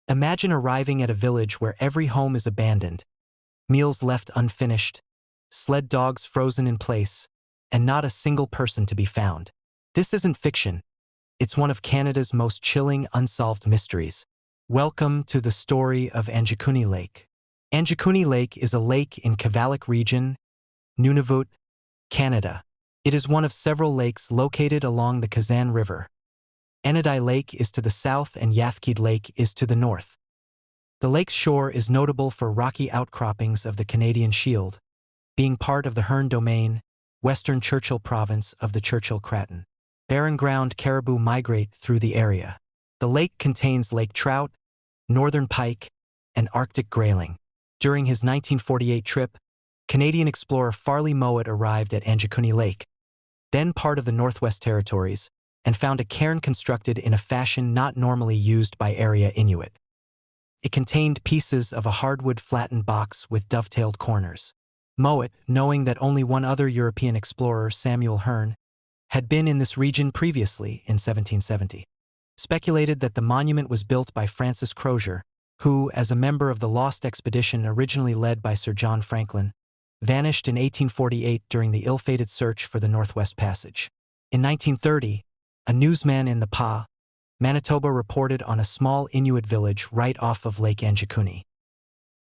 Imagine arriving at a village where every home is abandoned, meals left unfinished, sled dogs frozen in place, and not a single person to be found. This isn't fiction. It's one of Canada's most chilling unsolved mysteries. Welcome to the story of Anjikuni Lake. Anjikuni Lake is a lake in Kavalik region, Nunavut, Canada. It is one of several lakes located along the Kazan River. Enadai Lake is to the south and Yathkid Lake is to the north. The lake's shore is notable for rocky outcroppings of the Canadian Shield, being part of the Hearn Domain, Western Churchill Province of the Churchill Craton. Barren ground caribou migrate through the area. The lake contains lake trout, northern pike, and Arctic grayling. During his 1948 trip, Canadian explorer Farley Mowat arrived at Anjikuni Lake, then part of the Northwest Territories, and found a cairn constructed in a fashion not normally used by area Inuit. It contained pieces of a hardwood flattened box with dovetailed corners. Mowat, knowing that only one other European explorer, Samuel Hearn, had been in this region previously in 1770, speculated that the monument was built by Francis Crozier, who, as a member of the Lost Expedition originally led by Sir John Franklin, vanished in 1848 during the ill-fated search for the Northwest Passage. In 1930, a newsman in the Pa, Manitoba reported on a small Inuit village right off of Lake Anjikuni.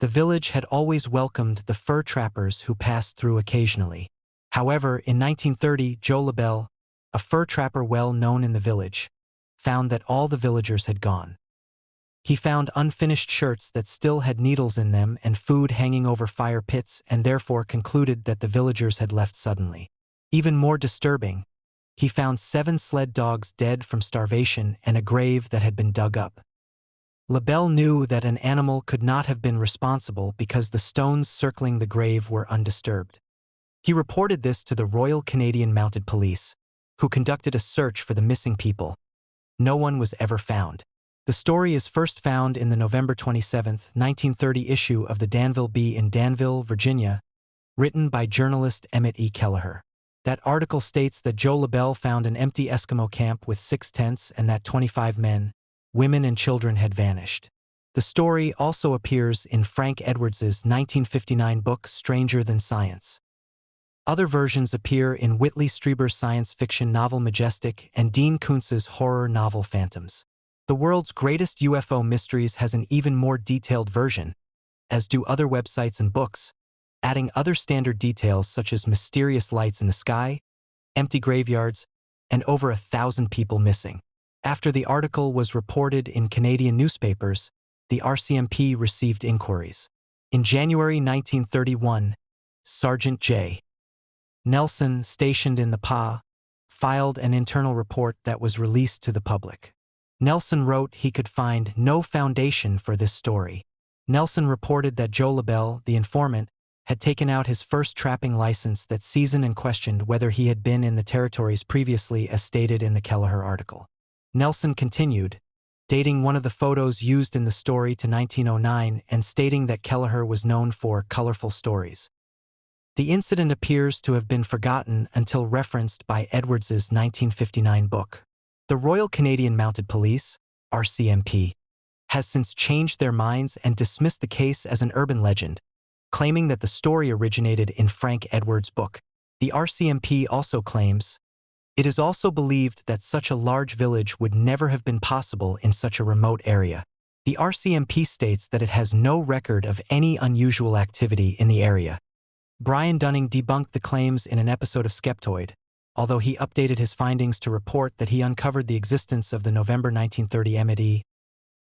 The village had always welcomed the fur trappers who passed through occasionally. However, in 1930, Joe LaBelle, a fur trapper well known in the village, found that all the villagers had gone. He found unfinished shirts that still had needles in them and food hanging over fire pits and therefore concluded that the villagers had left suddenly. Even more disturbing, he found 7 sled dogs dead from starvation and a grave that had been dug up. LaBelle knew that an animal could not have been responsible because the stones circling the grave were undisturbed. He reported this to the Royal Canadian Mounted Police, who conducted a search for the missing people. No one was ever found. The story is first found in the November 27, 1930 issue of the Danville Bee in Danville, Virginia, written by journalist Emmett E. Kelleher. That article states that Joe LaBelle found an empty Eskimo camp with 6 tents and that 25 men, women and children had vanished. The story also appears in Frank Edwards's 1959 book Stranger Than Science. Other versions appear in Whitley Strieber's science fiction novel Majestic and Dean Koontz's horror novel Phantoms. The World's Greatest UFO Mysteries has an even more detailed version, as do other websites and books, adding other standard details such as mysterious lights in the sky, empty graveyards, and over 1,000 people missing. After the article was reported in Canadian newspapers, the RCMP received inquiries. In January 1931, Sergeant J. Nelson, stationed in the Pa, filed an internal report that was released to the public. Nelson wrote he could find no foundation for this story. Nelson reported that Joe LaBelle, the informant, had taken out his first trapping license that season and questioned whether he had been in the territories previously as stated in the Kelleher article. Nelson continued, dating one of the photos used in the story to 1909 and stating that Kelleher was known for colorful stories. The incident appears to have been forgotten until referenced by Edwards's 1959 book. The Royal Canadian Mounted Police, RCMP, has since changed their minds and dismissed the case as an urban legend, claiming that the story originated in Frank Edwards' book. The RCMP also claims, it is also believed that such a large village would never have been possible in such a remote area. The RCMP states that it has no record of any unusual activity in the area. Brian Dunning debunked the claims in an episode of Skeptoid, although he updated his findings to report that he uncovered the existence of the November 1930 Emmett E.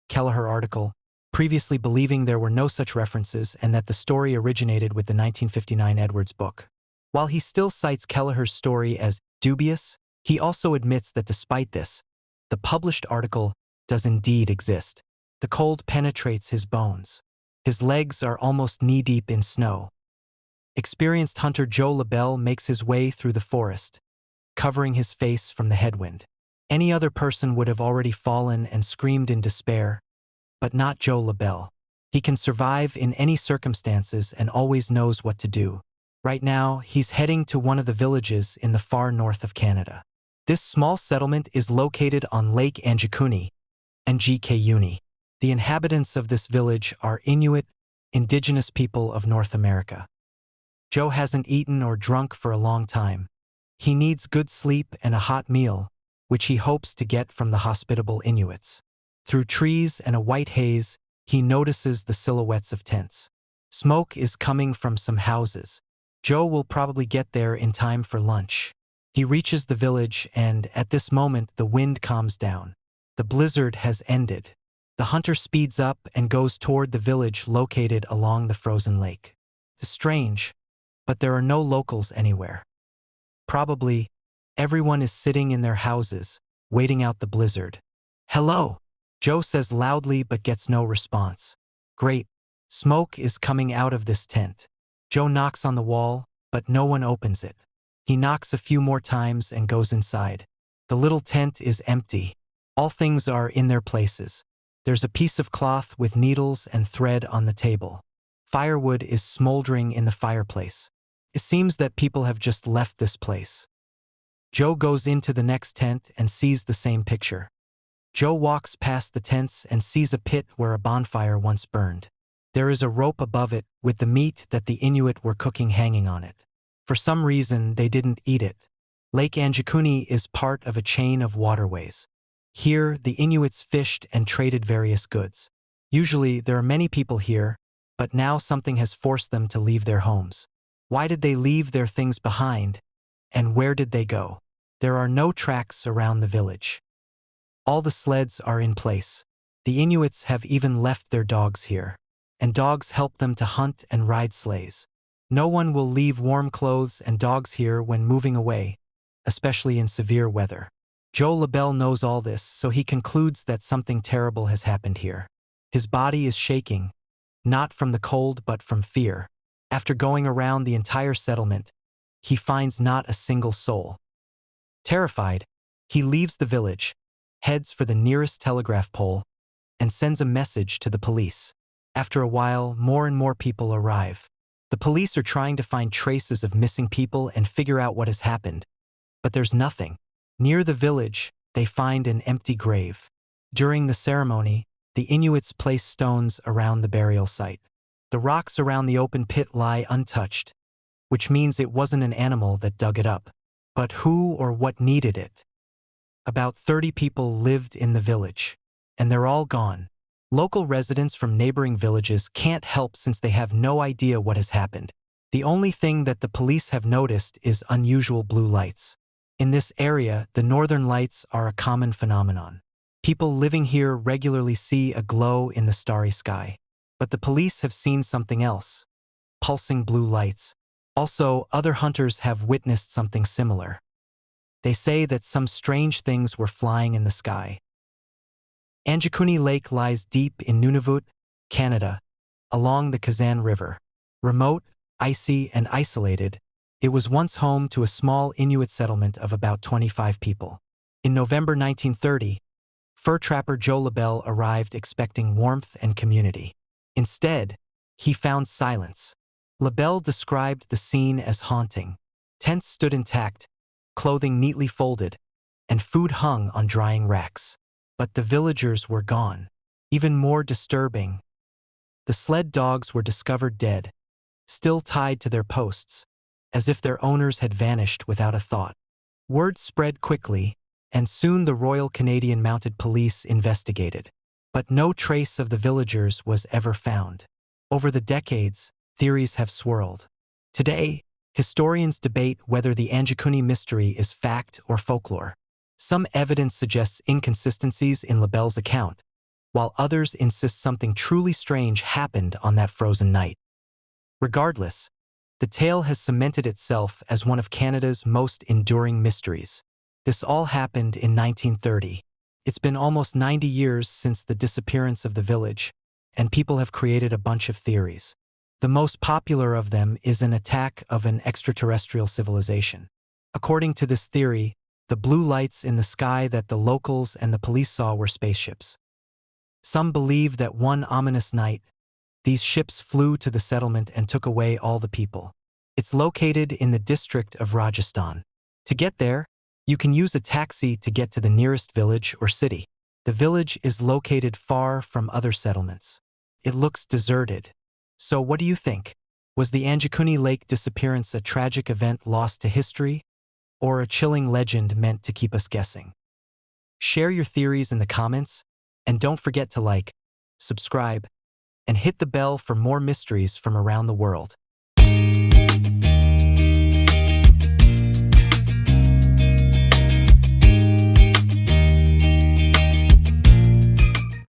Kelleher article, previously believing there were no such references and that the story originated with the 1959 Edwards book. While he still cites Kelleher's story as dubious, he also admits that despite this, the published article does indeed exist. The cold penetrates his bones. His legs are almost knee-deep in snow. Experienced hunter Joe LaBelle makes his way through the forest, covering his face from the headwind. Any other person would have already fallen and screamed in despair, but not Joe LaBelle. He can survive in any circumstances and always knows what to do. Right now, he's heading to one of the villages in the far north of Canada. This small settlement is located on Lake Anjikuni, Anjikuni. The inhabitants of this village are Inuit, indigenous people of North America. Joe hasn't eaten or drunk for a long time. He needs good sleep and a hot meal, which he hopes to get from the hospitable Inuits. Through trees and a white haze, he notices the silhouettes of tents. Smoke is coming from some houses. Joe will probably get there in time for lunch. He reaches the village and, at this moment, the wind calms down. The blizzard has ended. The hunter speeds up and goes toward the village located along the frozen lake. It's strange, but there are no locals anywhere. Probably, everyone is sitting in their houses, waiting out the blizzard. "Hello," Joe says loudly but gets no response. Great. Smoke is coming out of this tent. Joe knocks on the wall, but no one opens it. He knocks a few more times and goes inside. The little tent is empty. All things are in their places. There's a piece of cloth with needles and thread on the table. Firewood is smoldering in the fireplace. It seems that people have just left this place. Joe goes into the next tent and sees the same picture. Joe walks past the tents and sees a pit where a bonfire once burned. There is a rope above it with the meat that the Inuit were cooking hanging on it. For some reason, they didn't eat it. Lake Anjikuni is part of a chain of waterways. Here, the Inuits fished and traded various goods. Usually, there are many people here, but now something has forced them to leave their homes. Why did they leave their things behind? And where did they go? There are no tracks around the village. All the sleds are in place. The Inuits have even left their dogs here. And dogs help them to hunt and ride sleighs. No one will leave warm clothes and dogs here when moving away, especially in severe weather. Joe LaBelle knows all this, so he concludes that something terrible has happened here. His body is shaking, not from the cold but from fear. After going around the entire settlement, he finds not a single soul. Terrified, he leaves the village, heads for the nearest telegraph pole, and sends a message to the police. After a while, more and more people arrive. The police are trying to find traces of missing people and figure out what has happened. But there's nothing. Near the village, they find an empty grave. During the ceremony, the Inuits place stones around the burial site. The rocks around the open pit lie untouched, which means it wasn't an animal that dug it up. But who or what needed it? About 30 people lived in the village, and they're all gone. Local residents from neighboring villages can't help since they have no idea what has happened. The only thing that the police have noticed is unusual blue lights. In this area, the northern lights are a common phenomenon. People living here regularly see a glow in the starry sky. But the police have seen something else. Pulsing blue lights. Also, other hunters have witnessed something similar. They say that some strange things were flying in the sky. Anjikuni Lake lies deep in Nunavut, Canada, along the Kazan River. Remote, icy, and isolated, it was once home to a small Inuit settlement of about 25 people. In November 1930, fur trapper Joe LaBelle arrived expecting warmth and community. Instead, he found silence. LaBelle described the scene as haunting. Tents stood intact, clothing neatly folded, and food hung on drying racks. But the villagers were gone. Even more disturbing, the sled dogs were discovered dead, still tied to their posts, as if their owners had vanished without a thought. Word spread quickly, and soon the Royal Canadian Mounted Police investigated. But no trace of the villagers was ever found. Over the decades, theories have swirled. Today, historians debate whether the Anjikuni mystery is fact or folklore. Some evidence suggests inconsistencies in LaBelle's account, while others insist something truly strange happened on that frozen night. Regardless, the tale has cemented itself as one of Canada's most enduring mysteries. This all happened in 1930. It's been almost 90 years since the disappearance of the village, and people have created a bunch of theories. The most popular of them is an attack of an extraterrestrial civilization. According to this theory, the blue lights in the sky that the locals and the police saw were spaceships. Some believe that one ominous night, these ships flew to the settlement and took away all the people. It's located in the district of Rajasthan. To get there, you can use a taxi to get to the nearest village or city. The village is located far from other settlements. It looks deserted. So what do you think? Was the Anjikuni Lake disappearance a tragic event lost to history, or a chilling legend meant to keep us guessing? Share your theories in the comments, and don't forget to like, subscribe, and hit the bell for more mysteries from around the world.